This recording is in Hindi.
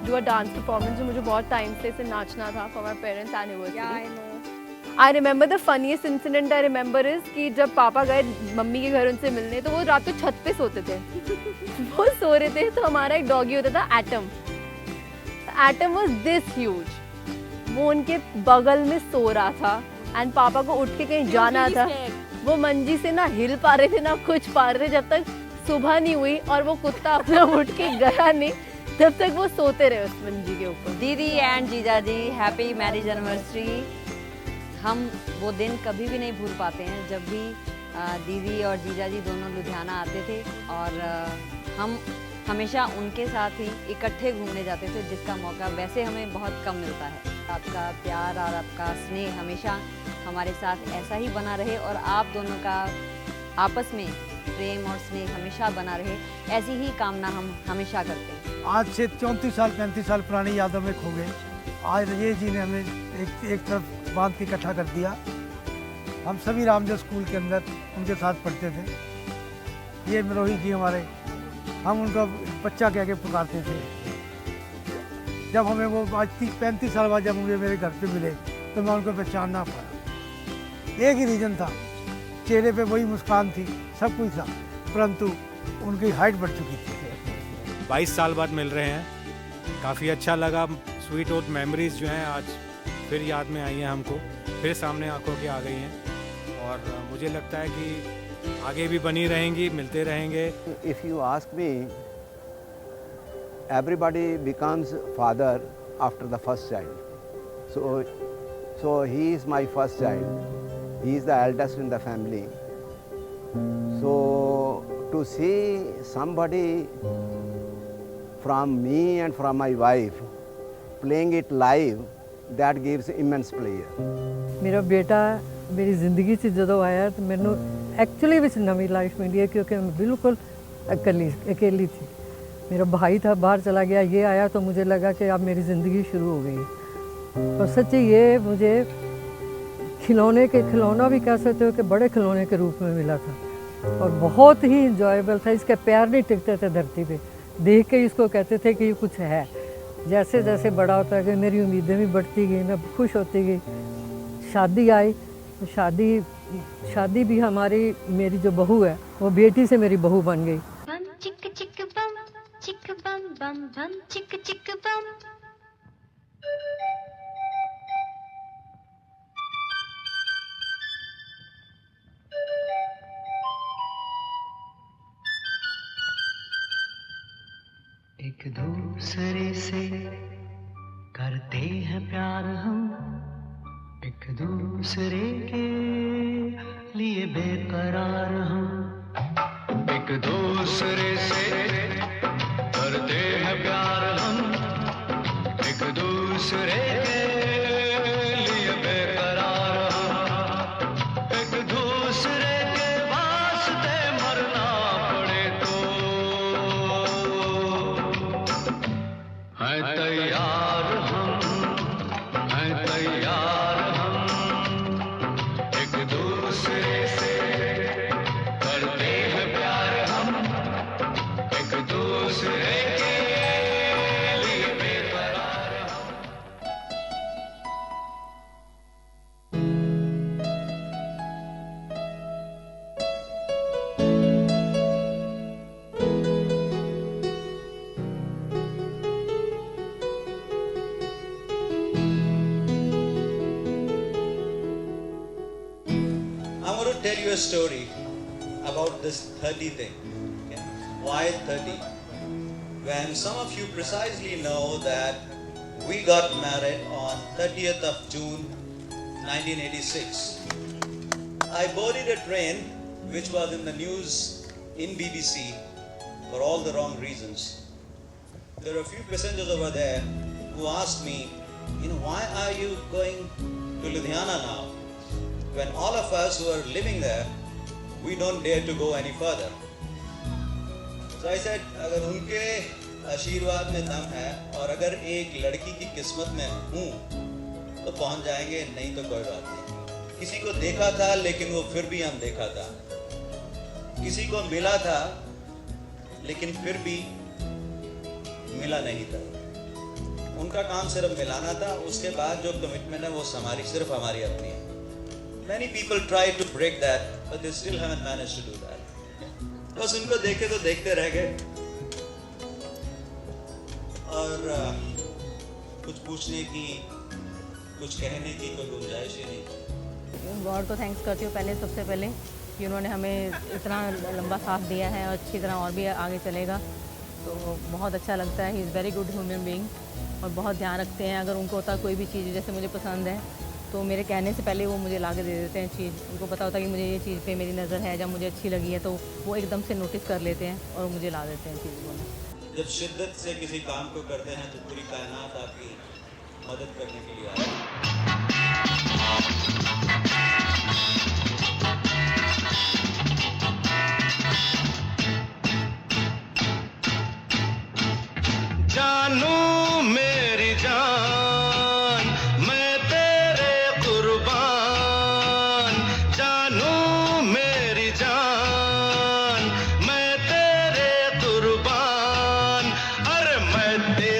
do a dance performance जो मुझे बहुत टाइम से इसे नाचना था for my parents' anniversary. Yeah, I know. I remember the funniest incident I remember is कि जब पापा गए मम्मी के घर उनसे मिलने तो वो रात को छत पे सोते थे वो सो रहे थे तो हमारा एक डॉगी होता था atom. Atom was this huge. वो उनके बगल में सो रहा था एंड पापा को उठ के कहीं जाना था. वो मंजी से ना हिल पा रहे थे ना कुछ पा रहे थे जब तक सुबह नहीं हुई और वो कुत्ता अपना उठ के गया नहीं तब तक वो सोते रहे उस मंजी के ऊपर. दीदी एंड जीजा जी हैप्पी मैरिज एनिवर्सरी. हम वो दिन कभी भी नहीं भूल पाते हैं जब भी दीदी और जीजा जी दोनों लुधियाना आते थे और हम हमेशा उनके साथ ही इकट्ठे घूमने जाते थे जिसका मौका वैसे हमें बहुत कम मिलता है. आपका प्यार और आपका स्नेह हमेशा हमारे साथ ऐसा ही बना रहे और आप दोनों का आपस में प्रेम और स्नेह हमेशा बना रहे ऐसी ही कामना हम हमेशा करते हैं. आज से 34 साल 35 साल पुरानी यादों में खो गए. आज ये जी ने हमें एक तरफ बांध के इकट्ठा कर दिया. हम सभी रामदेव स्कूल के अंदर उनके साथ पढ़ते थे. ये रोहित जी हमारे, हम उनको बच्चा कह के पुकारते थे. जब हमें वो आज 35 साल बाद जब मुझे मेरे घर पे मिले तो मैं उनको पहचान ना पाया. एक ही रीज़न था, चेहरे पे वही मुस्कान थी, सब कुछ था, परंतु उनकी हाइट बढ़ चुकी थी. 22 साल बाद मिल रहे हैं, काफ़ी अच्छा लगा. स्वीट ओथ मेमोरीज जो हैं आज फिर याद में आई हैं हमको, फिर सामने आंखों के आ गई हैं और मुझे लगता है कि आगे भी बनी रहेंगी, मिलते रहेंगे. If you ask me, everybody becomes father after the first child. So he is my first child. He is the eldest in the family. So to see somebody from me and from my wife playing it live, that gives immense pleasure. मेरा बेटा मेरी ज़िंदगी 'ਚ ਜਦੋਂ ਆਇਆ ਤਾਂ ਮੈਨੂੰ एक्चुअली ਵਿੱਚ नवी लाइफ मिली है क्योंकि मैं बिल्कुल अकेली थी. मेरा भाई था बाहर चला गया, ये आया तो मुझे लगा कि अब मेरी ज़िंदगी शुरू हो गई. और सच्ची ये मुझे खिलौना भी कह सकते हो कि बड़े खिलौने के रूप में मिला था और बहुत ही इंजॉयबल था. इसके पैर नहीं टिकते थे धरती पे, देख के इसको कहते थे कि ये कुछ है. जैसे जैसे बड़ा होता गया मेरी उम्मीदें भी बढ़ती गई, मैं खुश होती गई. शादी आई तो शादी भी हमारी, मेरी जो बहू है वो बेटी से मेरी बहू बन गई. चिक चिक बम चिक बम बम बम चिक चिक बम. एक दूसरे से करते हैं प्यार हम, एक दूसरे के लिए बेकरार हम. एक दूसरे से करते हैं प्यार हम, एक दूसरे के लिए बेकरार हम. एक दूसरे के वास्ते मरना पड़े तो हैं तैयार हम, हैं तैयार हम. एक दूसरे से करते हैं प्यार हम, एक दूसरे के लिए बेकरार हम. I'm going to tell you a story about this 30 thing. Okay? Why 30? When some of you precisely know that we got married on 30th of June 1986. I boarded a train which was in the news in BBC for all the wrong reasons. There are a few passengers over there who asked me, why are you going to Ludhiana now? When all of us who are living there, we don't dare to go any further. So I said, अगर उनके आशीर्वाद में दम है और अगर एक लड़की की किस्मत में हूँ तो पहुँच जाएंगे, नहीं तो कोई बात नहीं. किसी को देखा था लेकिन वो फिर भी अनदेखा था. किसी को मिला था लेकिन फिर भी मिला नहीं था। उनका काम सिर्फ मिलाना था, उसके बाद जो कमिटमेंट है वो सिर्फ हमारी अपनी है। Many people try to break that, but they still haven't managed to do that. बस उनको देखे तो देखते रह गए और कुछ पूछने की, कुछ कहने की कोई गुंजाइश ही नहीं। गॉड को थैंक्स करती हूँ पहले, सबसे पहले कि उन्होंने हमें इतना लंबा साथ दिया है और अच्छी तरह और भी आगे चलेगा, तो बहुत अच्छा लगता है। He is very good human being और बहुत ध्यान रखते हैं। अगर उनको होता कोई भी चीज़ जैसे मुझे पसंद है तो मेरे कहने से पहले वो मुझे ला के दे देते हैं चीज़। उनको पता होता है कि मुझे ये चीज़ पे मेरी नज़र है, जब मुझे अच्छी लगी है तो वो एकदम से नोटिस कर लेते हैं और मुझे ला देते हैं चीज़ को। जब शिद्दत से किसी काम को करते हैं तो पूरी कायनात आपकी मदद करने के लिए आती है। जानू मेरी जान, मैं तेरे कुर्बान। जानू मेरी जान, मैं तेरे कुर्बान। अरे मैं तेरे